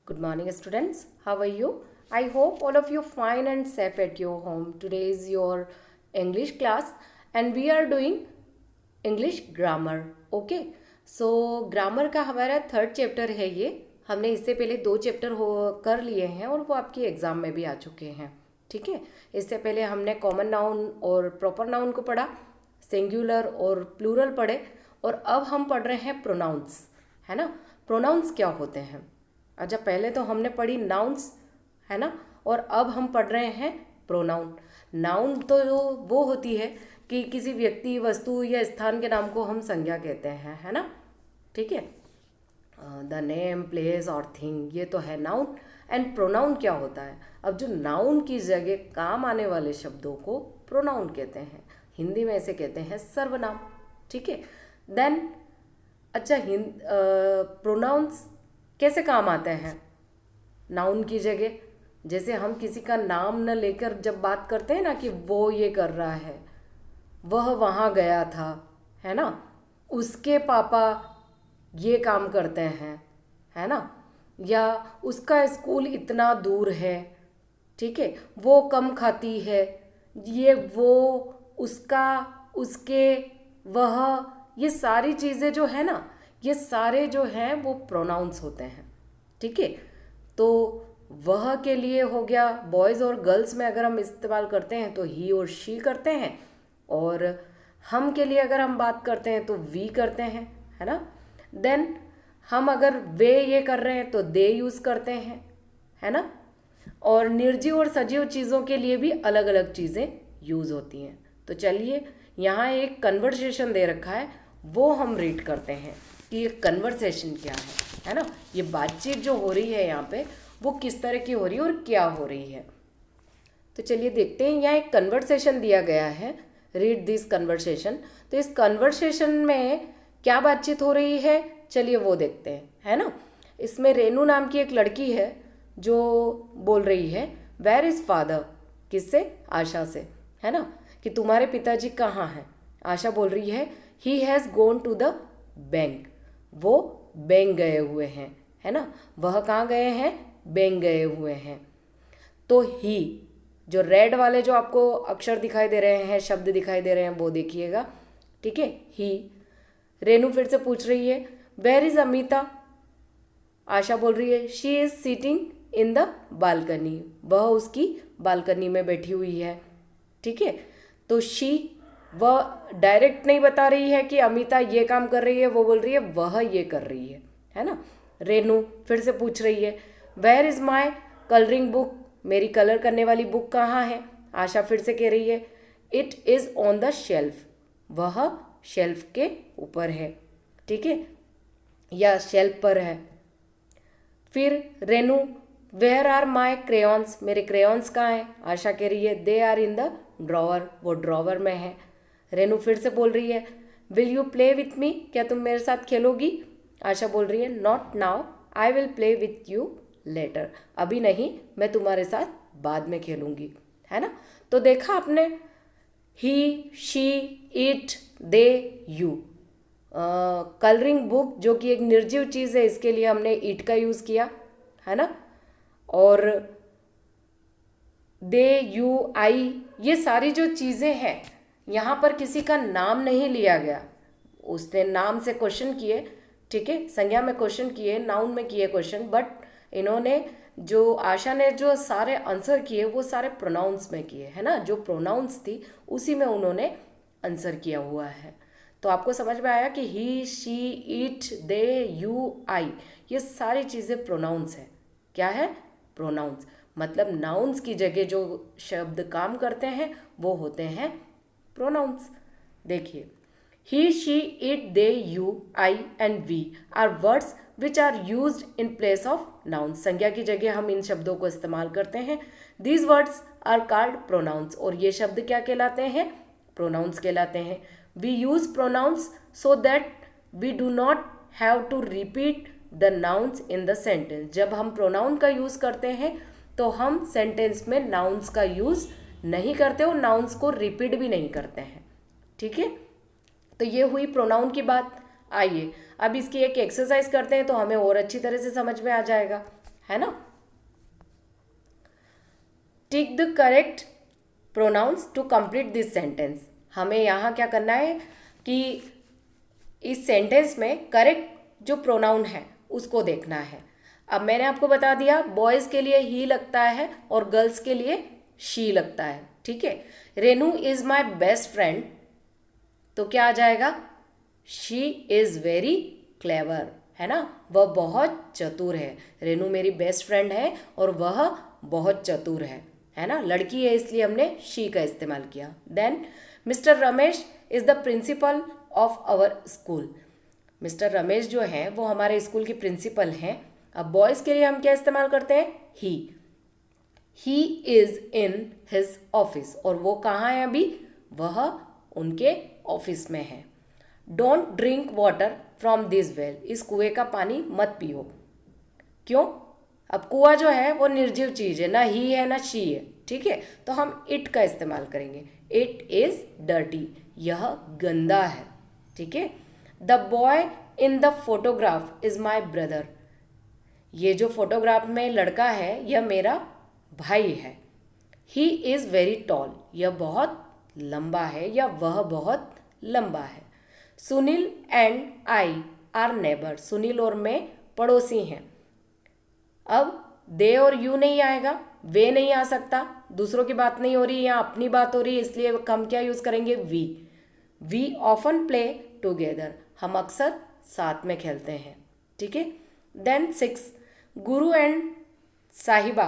Good morning, students. How are you? I hope all of you fine and safe at your home. Today is your English class and we are doing English grammar. Okay. So grammar का हमारा third chapter है ये. हमने इससे पहले 2 chapter हो कर लिए हैं और वो आपकी एग्ज़ाम में भी आ चुके हैं. ठीक है. इससे पहले हमने कॉमन नाउन और प्रॉपर नाउन को पढ़ा, सिंगुलर और प्लूरल पढ़े और अब हम पढ़ रहे हैं प्रोनाउंस, है ना. प्रोनाउंस क्या होते हैं? अच्छा, पहले तो हमने पढ़ी नाउन्स, है ना, और अब हम पढ़ रहे हैं प्रोनाउन. नाउन तो वो होती है कि किसी व्यक्ति, वस्तु या स्थान के नाम को हम संज्ञा कहते हैं, है ना. ठीक है. द नेम, प्लेस और थिंग, ये तो है नाउन. एंड प्रोनाउन क्या होता है? अब जो नाउन की जगह काम आने वाले शब्दों को प्रोनाउन कहते हैं. हिंदी में इसे कहते हैं सर्वनाम. ठीक है. देन अच्छा, प्रोनाउंस कैसे काम आते हैं नाउन की जगह? जैसे हम किसी का नाम न लेकर जब बात करते हैं ना कि वो ये कर रहा है, वह वहाँ गया था, है ना, उसके पापा ये काम करते हैं, है ना, या उसका स्कूल इतना दूर है. ठीक है. वो कम खाती है, ये, वो, उसका, उसके, वह, ये सारी चीज़ें जो है ना, ये सारे जो हैं वो प्रोनाउंस होते हैं. ठीक है. तो वह के लिए हो गया, बॉयज़ और गर्ल्स में अगर हम इस्तेमाल करते हैं तो ही और शी करते हैं, और हम के लिए अगर हम बात करते हैं तो वी करते हैं, है ना. देन हम अगर वे ये कर रहे हैं तो दे यूज़ करते हैं, है ना. और निर्जीव और सजीव चीज़ों के लिए भी अलग अलग चीज़ें यूज़ होती हैं. तो चलिए, यहाँ एक कन्वर्सेशन दे रखा है, वो हम रीड करते हैं कि ये कन्वर्सेशन क्या है ना. ये बातचीत जो हो रही है यहाँ पे, वो किस तरह की हो रही है और क्या हो रही है. तो चलिए देखते हैं. यहाँ एक कन्वर्सेशन दिया गया है, रीड दिस कन्वर्सेशन. तो इस कन्वर्सेशन में क्या बातचीत हो रही है, चलिए वो देखते हैं, है ना. इसमें रेनू नाम की एक लड़की है जो बोल रही है वेयर इज़ फादर. किससे? आशा से, है ना, कि तुम्हारे पिताजी कहाँ हैं. आशा बोल रही है he has gone to the bank. वो बैंक गए हुए हैं, है ना. वह कहाँ गए हैं? बैंक गए हुए हैं. तो ही, जो रेड वाले जो आपको अक्षर दिखाई दे रहे हैं, शब्द दिखाई दे रहे हैं, वो देखिएगा. ठीक है. ही. रेनू फिर से पूछ रही है वेयर इज अमिता. आशा बोल रही है she is seating in the balcony. वह उसकी बालकनी में बैठी हुई है. ठीक है. तो शी, वह डायरेक्ट नहीं बता रही है कि अमिता ये काम कर रही है, वो बोल रही है वह ये कर रही है ना. रेनू फिर से पूछ रही है where is my colouring book. मेरी कलर करने वाली बुक कहाँ है. आशा फिर से कह रही है it is on the shelf. वह शेल्फ के ऊपर है. ठीक है, या शेल्फ पर है. फिर Renu where are my crayons. मेरे क्रेयॉन्स कहाँ हैं. आशा कह रही है they are in the drawer. वो ड्रॉवर में है. रेनू फिर से बोल रही है will you play with me. क्या तुम मेरे साथ खेलोगी. आशा बोल रही है not now, I will play with you later. अभी नहीं, मैं तुम्हारे साथ बाद में खेलूंगी, है ना. तो देखा आपने, he, she, it, they, you. Colouring book जो कि एक निर्जीव चीज़ है, इसके लिए हमने इट का यूज़ किया, है ना. और दे, यू, आई, ये सारी जो चीज़ें हैं, यहाँ पर किसी का नाम नहीं लिया गया. उसने नाम से क्वेश्चन किए, ठीक है, संज्ञा में क्वेश्चन किए, नाउन में किए क्वेश्चन, बट इन्होंने, जो आशा ने जो सारे आंसर किए वो सारे प्रोनाउंस में किए, है ना. जो प्रोनाउंस थी उसी में उन्होंने आंसर किया हुआ है. तो आपको समझ में आया कि ही, शी, इट, दे, यू, आई, ये सारी चीज़ें प्रोनाउंस है. क्या है? प्रोनाउंस. मतलब नाउन्स की जगह जो शब्द काम करते हैं वो होते हैं प्रोनाउंस. देखिए, he, she, it, they, you, I and we are words which are use in place of nouns. संज्ञा की जगह हम इन शब्दों को इस्तेमाल करते हैं. These words are called pronouns. और ये शब्द क्या कहलाते हैं? प्रोनाउंस कहलाते हैं. We use pronouns so that we do not have to repeat the nouns in the sentence. जब हम प्रोनाउन का यूज़ करते हैं तो हम सेंटेंस में नाउन्स का यूज़ नहीं करते और नाउन्स को रिपीट भी नहीं करते हैं. ठीक है. तो ये हुई प्रोनाउन की बात. आइए अब इसकी एक एक्सरसाइज करते हैं तो हमें और अच्छी तरह से समझ में आ जाएगा, है ना। Tick the correct pronouns to complete this sentence. हमें यहाँ क्या करना है कि इस सेंटेंस में करेक्ट जो प्रोनाउन है उसको देखना है। अब मैंने आपको बता दिया बॉयज़ के लिए ही लगता है और गर्ल्स के लिए शी लगता है, ठीक है। Renu is my best friend, तो क्या आ जाएगा, शी इज़ वेरी क्लेवर, है ना, वह बहुत चतुर है। रेनू मेरी बेस्ट फ्रेंड है और वह बहुत चतुर है ना, लड़की है इसलिए हमने शी का इस्तेमाल किया। Then mister Ramesh is the principal of our school. Mister Ramesh जो हैं वो हमारे स्कूल के प्रिंसिपल हैं। अब बॉयज़ के लिए हम क्या इस्तेमाल करते हैं, he is in his office, और वो कहाँ है अभी, वह उनके ऑफिस में है। Don't drink water from this well, इस कुएं का पानी मत पियो। क्यों, अब कुआं जो है वो निर्जीव चीज़ है, ना ही है ना शी है, ठीक है, तो हम इट का इस्तेमाल करेंगे। इट इज़ डर्टी, यह गंदा है, ठीक है। The boy in the photograph is my brother, ये जो फोटोग्राफ में लड़का है यह मेरा भाई है। ही इज़ वेरी टॉल, यह बहुत लंबा है या वह बहुत लंबा है। Sunil and I R neighbour, Sunil और मैं पड़ोसी हैं। अब दे और यू नहीं आएगा, वे नहीं आ सकता, दूसरों की बात नहीं हो रही, यहाँ अपनी बात हो रही है, इसलिए हम क्या यूज़ करेंगे, वी ऑफन प्ले टुगेदर, हम अक्सर साथ में खेलते हैं, ठीक है। Then 6, Guru and Sahiba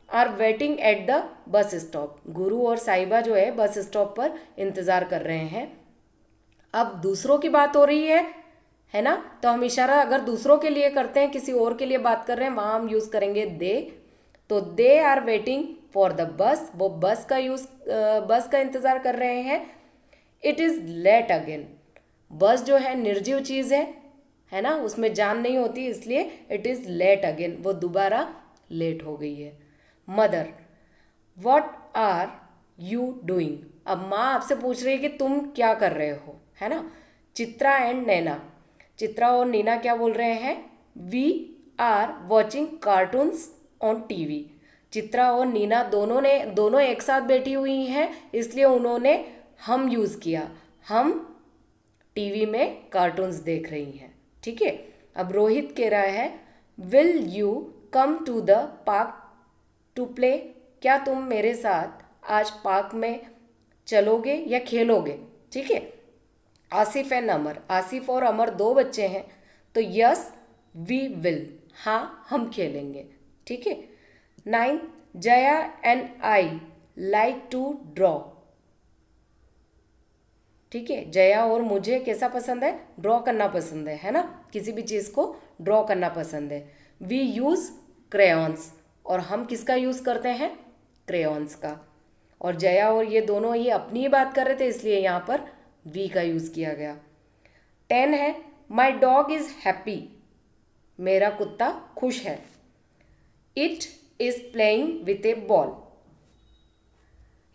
are waiting at the bus stop, Guru और साहिबा जो है बस स्टॉप पर इंतज़ार कर रहे हैं। अब दूसरों की बात हो रही है ना, तो हम इशारा अगर दूसरों के लिए करते हैं, किसी और के लिए बात कर रहे हैं, वहाँ हम यूज़ करेंगे दे, तो they are waiting for the bus, वो बस का इंतज़ार कर रहे हैं। इट इज़ लेट अगेन, बस जो है निर्जीव चीज़ है ना, उसमें जान नहीं होती, इसलिए इट इज़ लेट अगेन, वो दोबारा लेट हो गई है। Mother, what are you doing, अब माँ आपसे पूछ रही है कि तुम क्या कर रहे हो, है ना। चित्रा एंड नैना, चित्रा और नीना क्या बोल रहे हैं, we are watching cartoons on TV, Chitra और नीना दोनों एक साथ बैठी हुई हैं, इसलिए उन्होंने हम यूज़ किया, हम टीवी में कार्टून्स देख रही हैं, ठीक है। अब रोहित कह रहा है, will you come to the park to play, क्या तुम मेरे साथ आज पार्क में चलोगे या खेलोगे, ठीक है। आसिफ एंड अमर, आसिफ और अमर 2 बच्चे हैं, तो यस वी विल, हाँ हम खेलेंगे, ठीक है। 9, Jaya and I like to draw, ठीक है, जया और मुझे कैसा पसंद है, ड्रॉ करना पसंद है ना, किसी भी चीज़ को ड्रॉ करना पसंद है। वी यूज़ क्रेयॉन्स, और हम किसका यूज़ करते हैं, क्रेयॉन्स का, और जया और ये दोनों ही अपनी ही बात कर रहे थे, इसलिए यहाँ पर वी का यूज़ किया गया। 10 है, माई डॉग इज़ हैप्पी, मेरा कुत्ता खुश है। It is playing with A ball,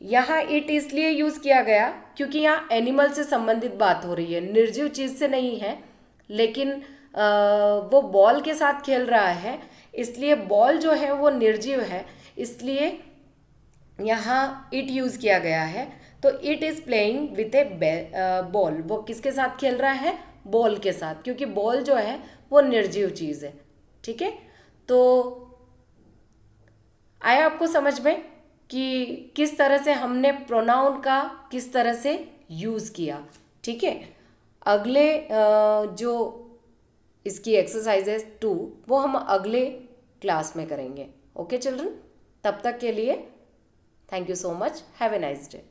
यहाँ इट इसलिए यूज़ किया गया क्योंकि यहाँ एनिमल से संबंधित बात हो रही है, निर्जीव चीज़ से नहीं है, लेकिन वो बॉल के साथ खेल रहा है, इसलिए बॉल जो है वो निर्जीव है, इसलिए यहाँ इट यूज़ किया गया है। तो it is playing with A ball, वो किसके साथ खेल रहा है, बॉल के साथ, क्योंकि बॉल जो है वो निर्जीव चीज़ है, ठीक है। तो आया आपको समझ में कि किस तरह से हमने प्रोनाउन का किस तरह से यूज़ किया, ठीक है। अगले जो इसकी एक्सरसाइजेस 2 वो हम अगले क्लास में करेंगे। ओके चिल्ड्रन, तब तक के लिए thank you so much, have a nice day.